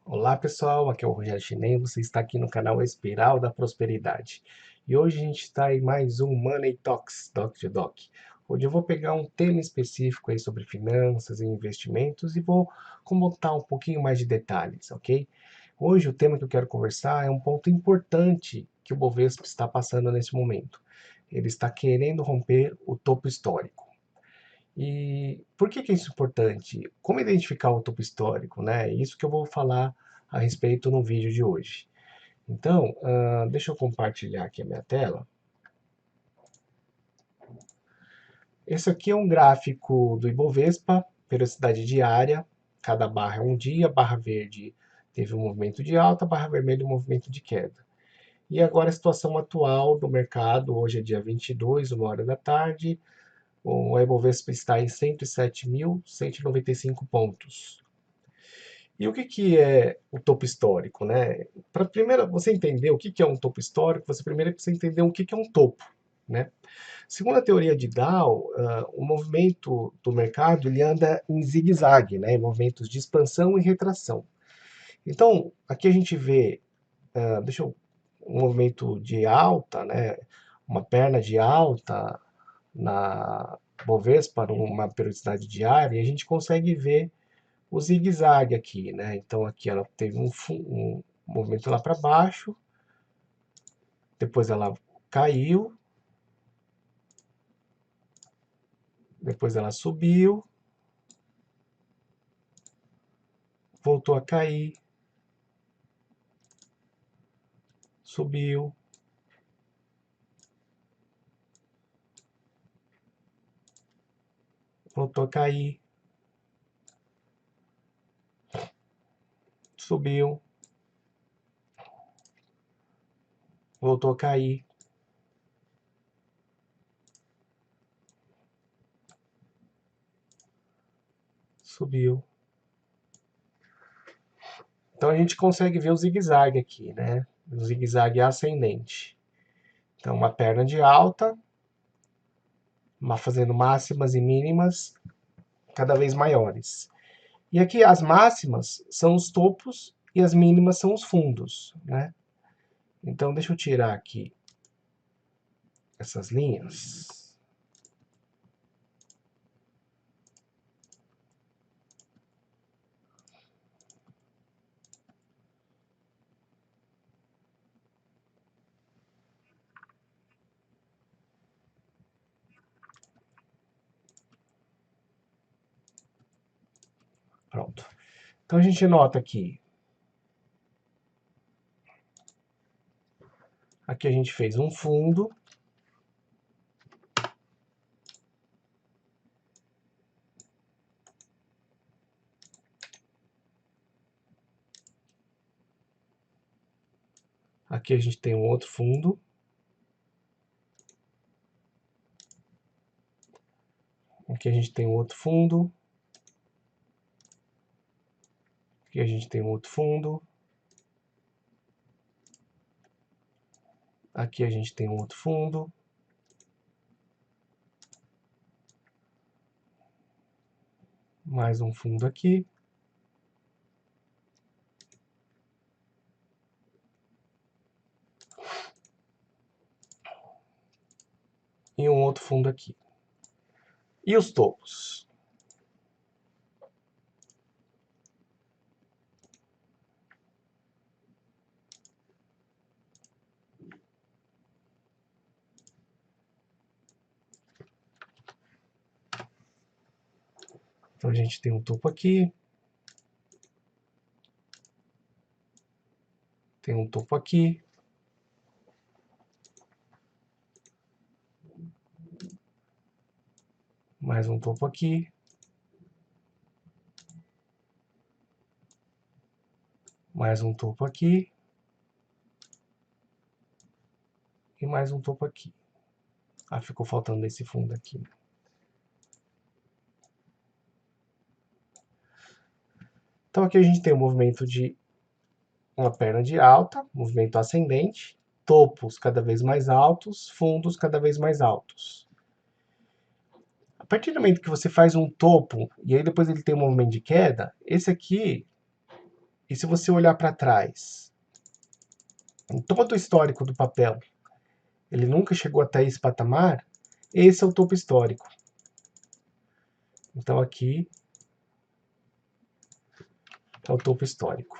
Olá pessoal, aqui é o Rogério Chinem, você está aqui no canal Espiral da Prosperidade. E hoje a gente está em mais um Money Talks, Doc to Doc, onde eu vou pegar um tema específico aí sobre finanças e investimentos e vou comentar um pouquinho mais de detalhes, ok? Hoje o tema que eu quero conversar é um ponto importante que o Bovespa está passando nesse momento. Ele está querendo romper o topo histórico. E por que isso é importante? Como identificar o topo histórico, né? Isso que eu vou falar a respeito no vídeo de hoje. Então, deixa eu compartilhar aqui a minha tela. Esse aqui é um gráfico do Ibovespa, velocidade diária. Cada barra é um dia, barra verde teve um movimento de alta, barra vermelha um movimento de queda. E agora a situação atual do mercado, hoje é dia 22, 1 hora da tarde, o Ibovespa está em 107.195 pontos. E o que é o topo histórico, né? Para primeiro você entender o que é um topo histórico, você primeiro precisa entender o que é um topo, né? Segundo a teoria de Dow, o movimento do mercado ele anda em zigue-zague, né? Em movimentos de expansão e retração. Então, aqui a gente vê, um movimento de alta, né? Uma perna de alta na Bovespa, numa periodicidade diária, e a gente consegue ver o zigue-zague aqui, né? Então aqui ela teve um movimento lá para baixo, depois ela caiu, depois ela subiu, voltou a cair, subiu, voltou a cair, subiu, voltou a cair, subiu. Então a gente consegue ver o zigue-zague aqui, né? O zigue-zague ascendente. Então uma perna de alta, fazendo máximas e mínimas cada vez maiores. E aqui as máximas são os topos e as mínimas são os fundos, né? Então deixa eu tirar aqui essas linhas. Pronto. Então a gente nota aqui a gente fez um fundo. Aqui a gente tem um outro fundo. Aqui a gente tem um outro fundo. Aqui a gente tem um outro fundo. Aqui a gente tem um outro fundo. Mais um fundo aqui. E um outro fundo aqui. E os topos? Então a gente tem um topo aqui. Tem um topo aqui. Mais um topo aqui. Mais um topo aqui. E mais um topo aqui. Ah, ficou faltando esse fundo aqui. Então aqui a gente tem um movimento de uma perna de alta, movimento ascendente, topos cada vez mais altos, fundos cada vez mais altos. A partir do momento que você faz um topo, e aí depois ele tem um movimento de queda, esse aqui e se você olhar para trás, em todo o histórico do papel, ele nunca chegou até esse patamar, esse é o topo histórico. Então aqui é o topo histórico.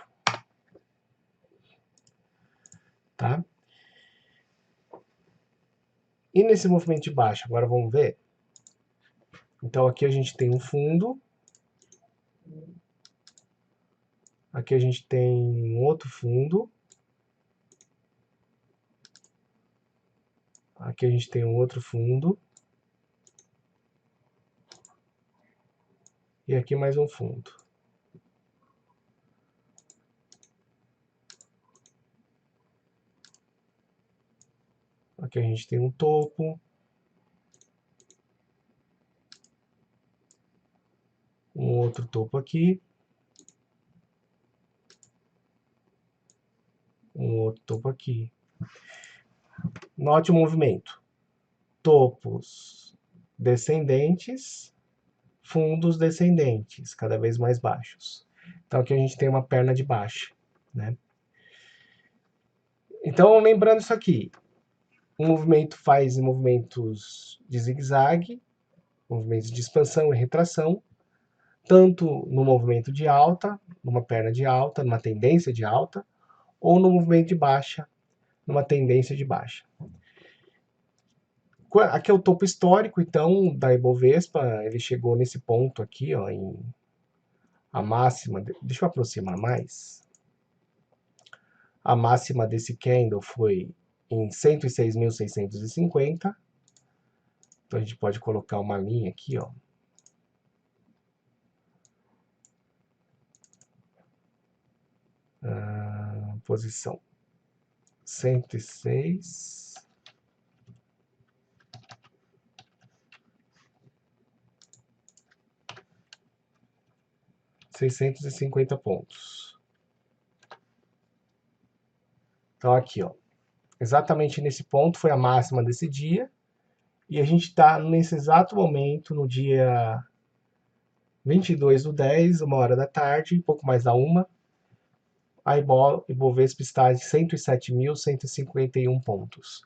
Tá? E nesse movimento de baixa, agora vamos ver? Então aqui a gente tem um fundo, aqui a gente tem um outro fundo, aqui a gente tem um outro fundo, e aqui mais um fundo. Aqui a gente tem um topo, um outro topo aqui, um outro topo aqui. Note o movimento. Topos descendentes, fundos descendentes, cada vez mais baixos. Então aqui a gente tem uma perna de baixa, né? Então, lembrando isso aqui, o movimento faz movimentos de zigue-zague, movimentos de expansão e retração, tanto no movimento de alta, numa perna de alta, numa tendência de alta, ou no movimento de baixa, numa tendência de baixa. Aqui é o topo histórico, então, da Ibovespa, ele chegou nesse ponto aqui, ó, em a máxima, deixa eu aproximar mais. A máxima desse candle foi em 106.650. Então a gente pode colocar uma linha aqui, ó. Posição 106. 650 pontos. Então aqui, ó, exatamente nesse ponto foi a máxima desse dia, e a gente está nesse exato momento, no dia 22/10, 1h da tarde, pouco mais da 1, a Ibovespa está em 107.151 pontos.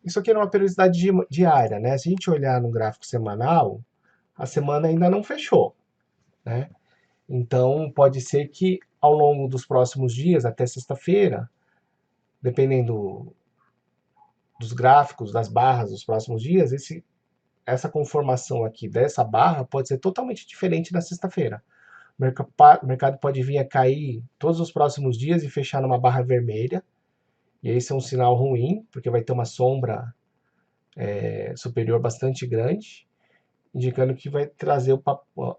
Isso aqui é uma periodicidade diária, né? Se a gente olhar no gráfico semanal, a semana ainda não fechou, né? Então, pode ser que ao longo dos próximos dias, até sexta-feira, dependendo dos gráficos, das barras dos próximos dias, essa conformação aqui dessa barra pode ser totalmente diferente na sexta-feira. O mercado pode vir a cair todos os próximos dias e fechar numa barra vermelha, e esse é um sinal ruim, porque vai ter uma sombra superior bastante grande, indicando que vai trazer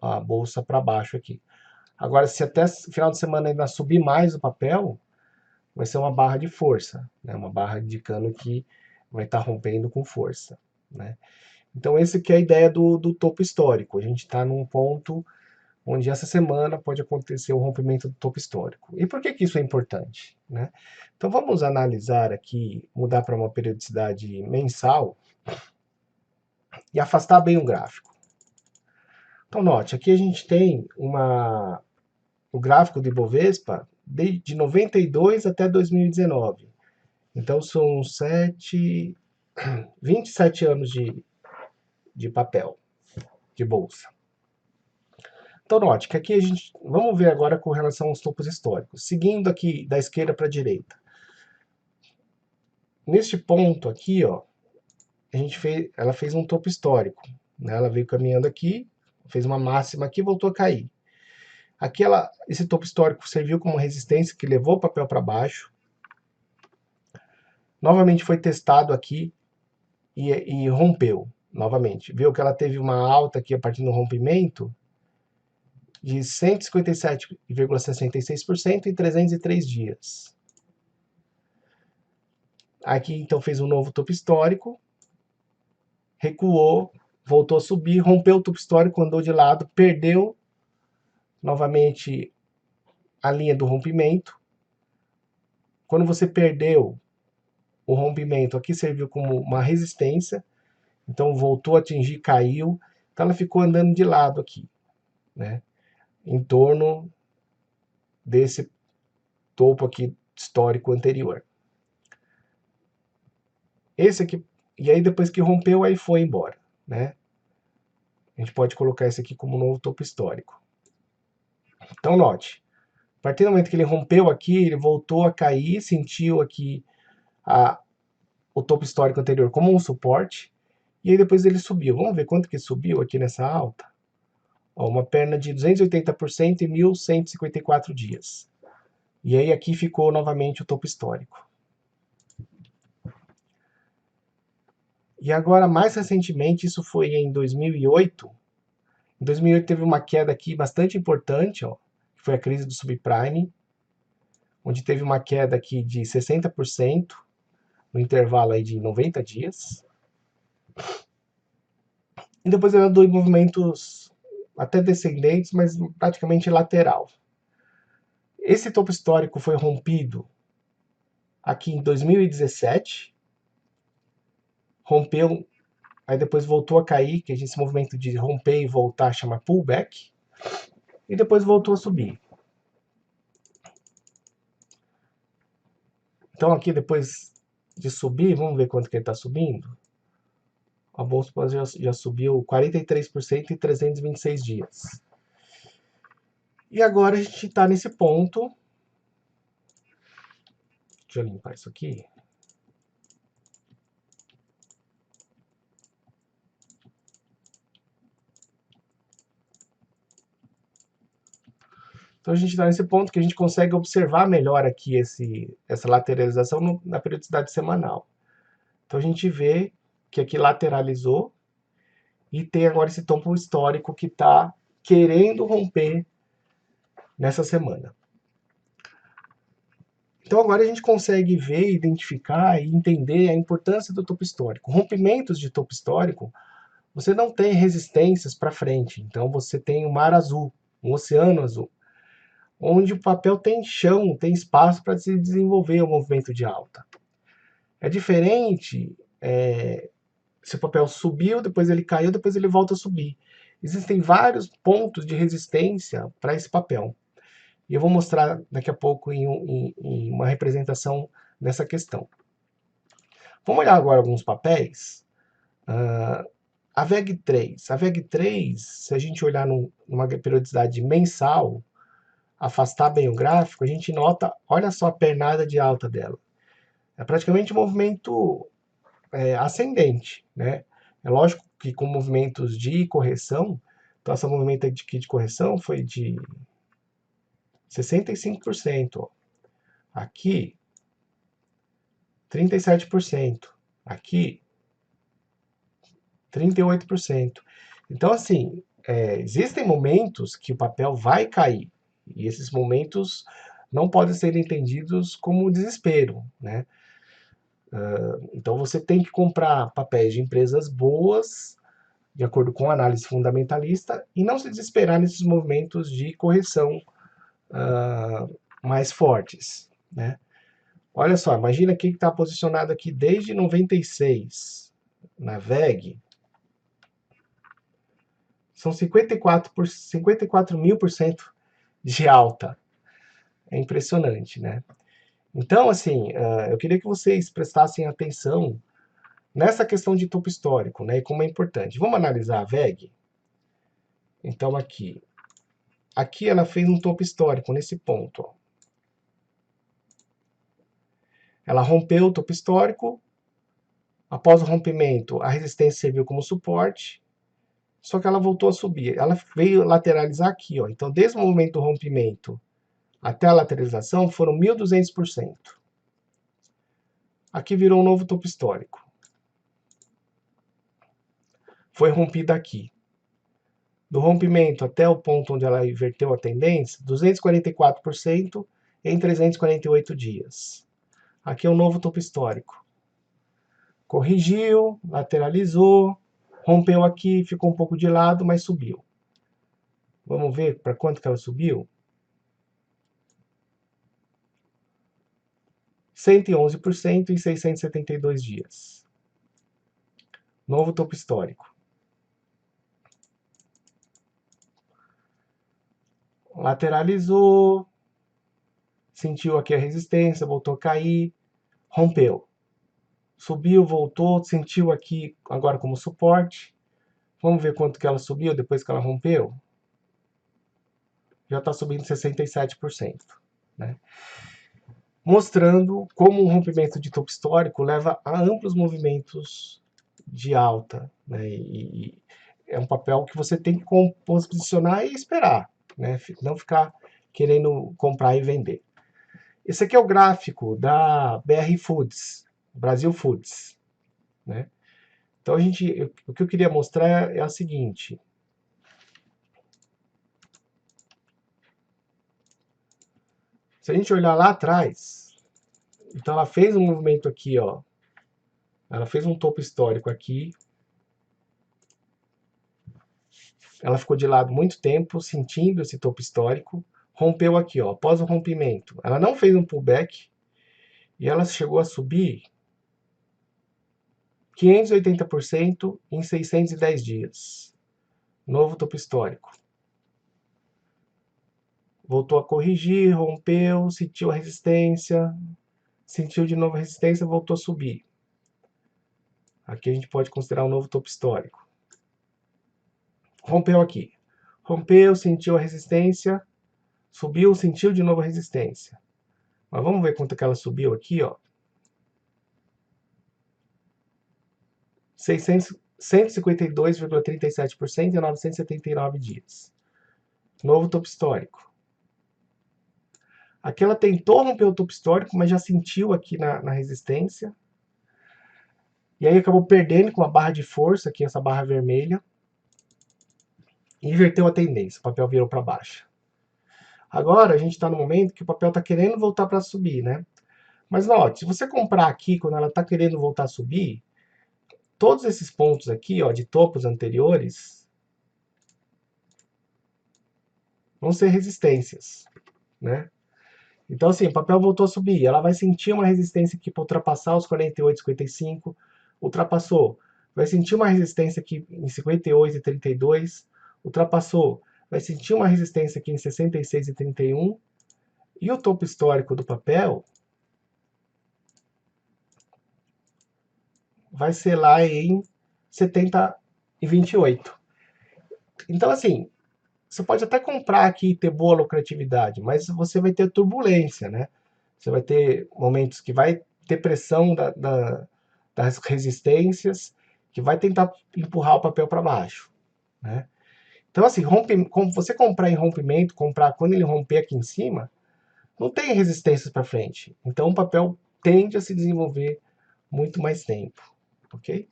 a bolsa para baixo aqui. Agora, se até final de semana ainda subir mais o papel, vai ser uma barra de força, né? Uma barra indicando que vai estar rompendo com força, né? Então, essa que é a ideia do topo histórico. A gente está num ponto onde essa semana pode acontecer o rompimento do topo histórico. E por que isso é importante, né? Então, vamos analisar aqui, mudar para uma periodicidade mensal e afastar bem o gráfico. Então, note, aqui a gente tem o gráfico do Ibovespa de 92 até 2019. Então, são 27 anos de papel, de bolsa. Então, note que aqui vamos ver agora com relação aos topos históricos. Seguindo aqui da esquerda para a direita. Neste ponto aqui, ó, ela fez um topo histórico, né? Ela veio caminhando aqui, fez uma máxima aqui e voltou a cair. Aqui esse topo histórico serviu como resistência que levou o papel para baixo. Novamente foi testado aqui e rompeu novamente. Viu que ela teve uma alta aqui a partir do rompimento de 157,66% em 303 dias. Aqui então fez um novo topo histórico, recuou, voltou a subir, rompeu o topo histórico, andou de lado, perdeu novamente a linha do rompimento. Quando você perdeu o rompimento, aqui serviu como uma resistência, então voltou a atingir, caiu, então ela ficou andando de lado aqui, né? Em torno topo aqui histórico anterior. Esse aqui, e aí depois que rompeu, aí foi embora, né? A gente pode colocar esse aqui como novo topo histórico. Então note, a partir do momento que ele rompeu aqui, ele voltou a cair, sentiu aqui o topo histórico anterior como um suporte, e aí depois ele subiu. Vamos ver quanto que subiu aqui nessa alta? Ó, uma perna de 280% em 1.154 dias. E aí aqui ficou novamente o topo histórico. E agora, mais recentemente, isso foi em 2008. Em 2008 teve uma queda aqui bastante importante, ó, que foi a crise do subprime, onde teve uma queda aqui de 60% no intervalo aí de 90 dias. E depois ela deu movimentos até descendentes, mas praticamente lateral. Esse topo histórico foi rompido aqui em 2017, rompeu, aí depois voltou a cair, que esse movimento de romper e voltar chama pullback, e depois voltou a subir. Então aqui depois de subir, vamos ver quanto que ele está subindo. A bolsa já subiu 43% em 326 dias. E agora a gente está nesse ponto. Deixa eu limpar isso aqui. Então a gente está nesse ponto que a gente consegue observar melhor aqui essa lateralização na periodicidade semanal. Então a gente vê que aqui lateralizou e tem agora esse topo histórico que está querendo romper nessa semana. Então agora a gente consegue ver, identificar e entender a importância do topo histórico. Rompimentos de topo histórico, você não tem resistências para frente. Então você tem um mar azul, um oceano azul, onde o papel tem chão, tem espaço para se desenvolver o movimento de alta. É diferente se o papel subiu, depois ele caiu, depois ele volta a subir. Existem vários pontos de resistência para esse papel. E eu vou mostrar daqui a pouco em uma representação dessa questão. Vamos olhar agora alguns papéis. A VEG3. A VEG3, se a gente olhar numa periodicidade mensal, afastar bem o gráfico, a gente nota, olha só a pernada de alta dela. É praticamente um movimento ascendente, né? É lógico que com movimentos de correção, então esse movimento aqui de correção foi de 65%. Ó. Aqui, 37%. Aqui, 38%. Então, assim, existem momentos que o papel vai cair. E esses momentos não podem ser entendidos como desespero, né? Então você tem que comprar papéis de empresas boas, de acordo com a análise fundamentalista, e não se desesperar nesses movimentos de correção mais fortes, né? Olha só, imagina quem está posicionado aqui desde 96 na VEG, são 54 mil por cento de alta. É impressionante, né? Então, assim, eu queria que vocês prestassem atenção nessa questão de topo histórico, né? E como é importante. Vamos analisar a VEG? Então, aqui ela fez um topo histórico nesse ponto. Ó. Ela rompeu o topo histórico. Após o rompimento, a resistência serviu como suporte. Só que ela voltou a subir. Ela veio lateralizar aqui. Ó. Então, desde o momento do rompimento até a lateralização, foram 1.200%. Aqui virou um novo topo histórico. Foi rompida aqui. Do rompimento até o ponto onde ela inverteu a tendência, 244% em 348 dias. Aqui é um novo topo histórico. Corrigiu, lateralizou, rompeu aqui, ficou um pouco de lado, mas subiu. Vamos ver para quanto que ela subiu? 111% em 672 dias. Novo topo histórico. Lateralizou, sentiu aqui a resistência, voltou a cair, rompeu. Subiu, voltou, sentiu aqui agora como suporte. Vamos ver quanto que ela subiu depois que ela rompeu? Já está subindo 67%, né? Mostrando como um rompimento de topo histórico leva a amplos movimentos de alta, né? E é um papel que você tem que posicionar e esperar, né? Não ficar querendo comprar e vender. Esse aqui é o gráfico da BR Foods, Brasil Foods, né? Então o que eu queria mostrar é o seguinte. Se a gente olhar lá atrás, então ela fez um movimento aqui, ó. Ela fez um topo histórico aqui. Ela ficou de lado muito tempo, sentindo esse topo histórico. Rompeu aqui, ó. Após o rompimento, ela não fez um pullback e ela chegou a subir 580% em 610 dias. Novo topo histórico. Voltou a corrigir, rompeu, sentiu a resistência, sentiu de novo a resistência, voltou a subir. Aqui a gente pode considerar um novo topo histórico. Rompeu aqui. Rompeu, sentiu a resistência, subiu, sentiu de novo a resistência. Mas vamos ver quanto que ela subiu aqui, ó. 152,37% em 979 dias. Novo topo histórico. Aqui ela tentou romper o topo histórico, mas já sentiu aqui na resistência. E aí acabou perdendo com a barra de força, aqui essa barra vermelha. E inverteu a tendência, o papel virou para baixo. Agora a gente está no momento que o papel está querendo voltar para subir, né? Mas note, se você comprar aqui quando ela está querendo voltar a subir, todos esses pontos aqui, ó, de topos anteriores, vão ser resistências, né? Então, assim, o papel voltou a subir. Ela vai sentir uma resistência aqui para ultrapassar os 48,55. Ultrapassou. Vai sentir uma resistência aqui em 58,32. Ultrapassou. Vai sentir uma resistência aqui em 66,31. E o topo histórico do papel vai ser lá em 70,28. Então, assim, você pode até comprar aqui e ter boa lucratividade, mas você vai ter turbulência, né? Você vai ter momentos que vai ter pressão das resistências, que vai tentar empurrar o papel para baixo, né? Então, assim, você comprar em rompimento, comprar quando ele romper aqui em cima, não tem resistências para frente. Então, o papel tende a se desenvolver muito mais tempo, ok?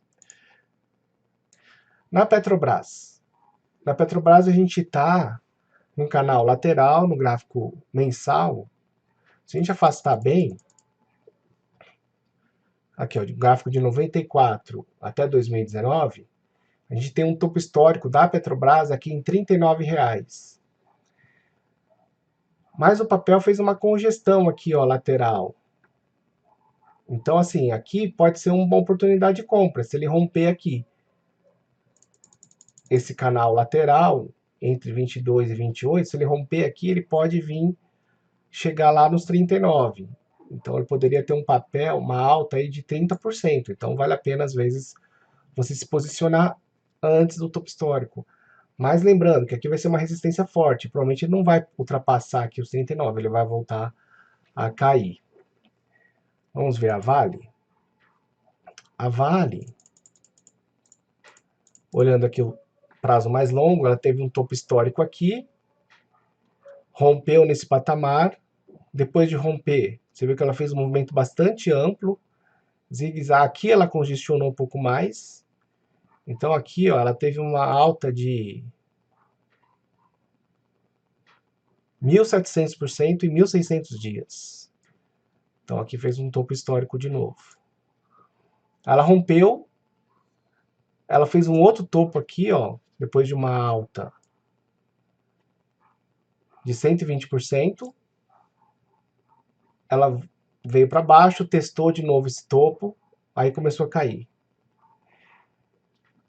Na Petrobras. Na Petrobras a gente está no canal lateral, no gráfico mensal. Se a gente afastar bem, aqui ó, o gráfico de 94 até 2019, a gente tem um topo histórico da Petrobras aqui em R$ 39,00. Mas o papel fez uma congestão aqui, ó, lateral. Então, assim, aqui pode ser uma oportunidade de compra, se ele romper aqui esse canal lateral entre 22 e 28, se ele romper aqui, ele pode vir chegar lá nos 39. Então, ele poderia ter um papel, uma alta aí de 30%. Então, vale a pena, às vezes, você se posicionar antes do topo histórico. Mas lembrando que aqui vai ser uma resistência forte. Provavelmente ele não vai ultrapassar aqui os 39, ele vai voltar a cair. Vamos ver a Vale. A Vale, olhando aqui o prazo mais longo, ela teve um topo histórico aqui, rompeu nesse patamar. Depois de romper, você vê que ela fez um movimento bastante amplo. Zigue-zague, aqui ela congestionou um pouco mais. Então aqui, ó, ela teve uma alta de 1.700% em 1.600 dias. Então aqui fez um topo histórico de novo. Ela rompeu, ela fez um outro topo aqui, ó, depois de uma alta de 120%. Ela veio para baixo, testou de novo esse topo, aí começou a cair.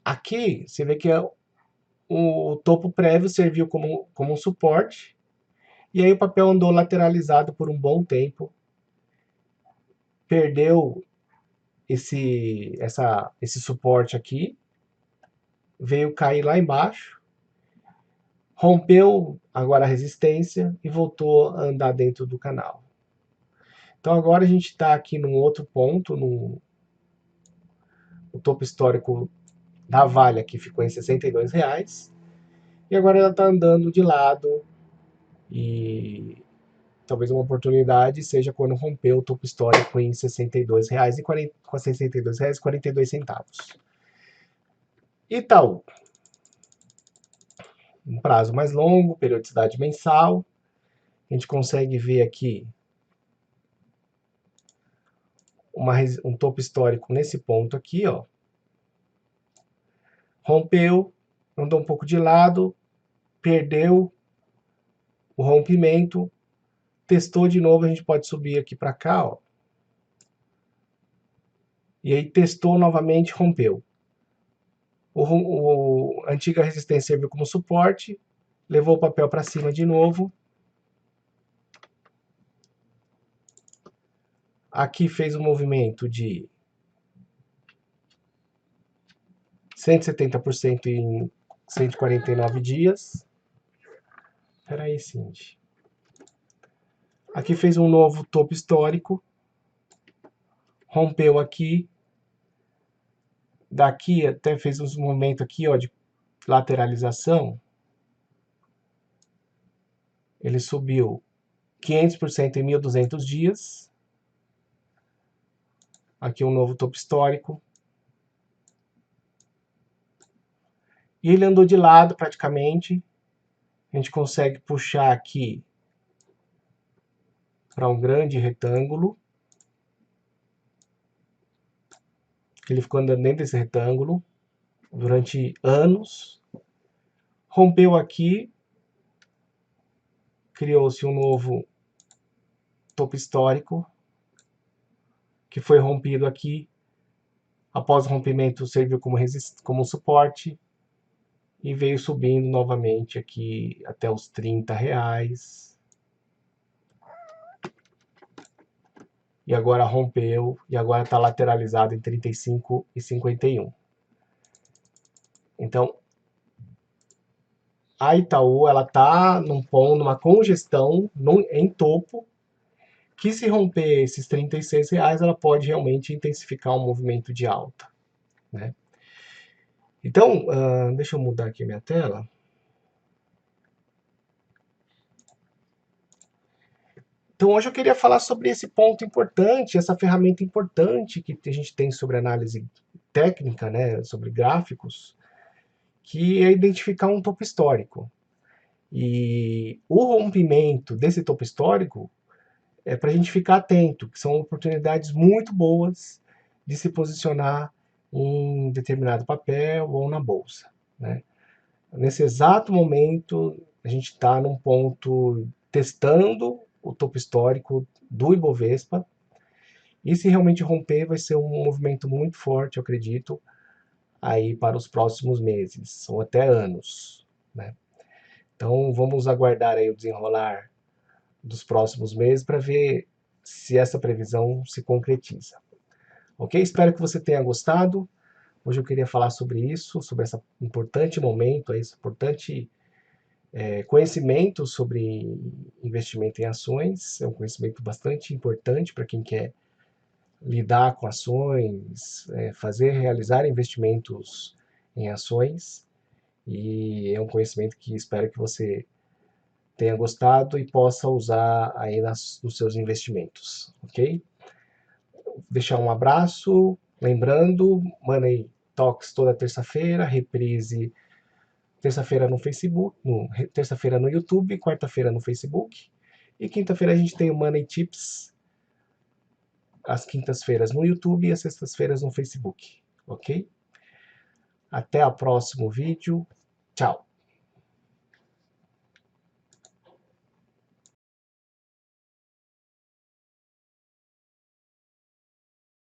Aqui você vê que o topo prévio serviu como um suporte, E aí o papel andou lateralizado por um bom tempo, perdeu esse suporte aqui, veio cair lá embaixo, rompeu agora a resistência e voltou a andar dentro do canal. Então agora a gente está aqui num outro ponto, o topo histórico da Vale que ficou em R$ 62, e agora ela está andando de lado, e talvez uma oportunidade seja quando romper o topo histórico em R$ 62,42. Itaú, um prazo mais longo, periodicidade mensal, a gente consegue ver aqui um topo histórico nesse ponto aqui, ó. Rompeu, andou um pouco de lado, perdeu o rompimento, testou de novo, a gente pode subir aqui para cá, ó. E aí testou novamente, rompeu. A antiga resistência serviu como suporte, levou o papel para cima de novo. Aqui fez um movimento de 170% em 149 dias. Espera aí, Cindy. Aqui fez um novo topo histórico, rompeu aqui, daqui até fez um movimento aqui, ó, de lateralização. Ele subiu 500% em 1.200 dias. Aqui um novo topo histórico. E ele andou de lado praticamente. A gente consegue puxar aqui para um grande retângulo. Ele ficou andando dentro desse retângulo durante anos. Rompeu aqui. Criou-se um novo topo histórico, que foi rompido aqui. Após o rompimento, serviu como suporte e veio subindo novamente aqui até os R$ 30. E agora rompeu e agora está lateralizado em 35,51. Então, a Itaú ela está numa congestão em topo, que se romper esses R$ 36, ela pode realmente intensificar um movimento de alta, né? Então, deixa eu mudar aqui minha tela. Então, hoje eu queria falar sobre esse ponto importante, essa ferramenta importante que a gente tem sobre análise técnica, né, sobre gráficos, que é identificar um topo histórico. E o rompimento desse topo histórico é para a gente ficar atento, que são oportunidades muito boas de se posicionar em determinado papel ou na bolsa, né? Nesse exato momento, a gente está num ponto testando o topo histórico do Ibovespa, e se realmente romper, vai ser um movimento muito forte, eu acredito, aí para os próximos meses, ou até anos, né? Então, vamos aguardar aí o desenrolar dos próximos meses para ver se essa previsão se concretiza. Ok? Espero que você tenha gostado. Hoje eu queria falar sobre isso, sobre esse importante momento, esse importante conhecimento sobre investimento em ações. É um conhecimento bastante importante para quem quer lidar com ações, realizar investimentos em ações. E é um conhecimento que espero que você tenha gostado e possa usar aí nos seus investimentos, ok? Vou deixar um abraço, lembrando, Money Talks toda terça-feira, reprise terça-feira no Facebook, terça-feira no YouTube, quarta-feira no Facebook, e quinta-feira a gente tem o Money Tips, às quintas-feiras no YouTube e às sextas-feiras no Facebook, ok? Até o próximo vídeo, tchau!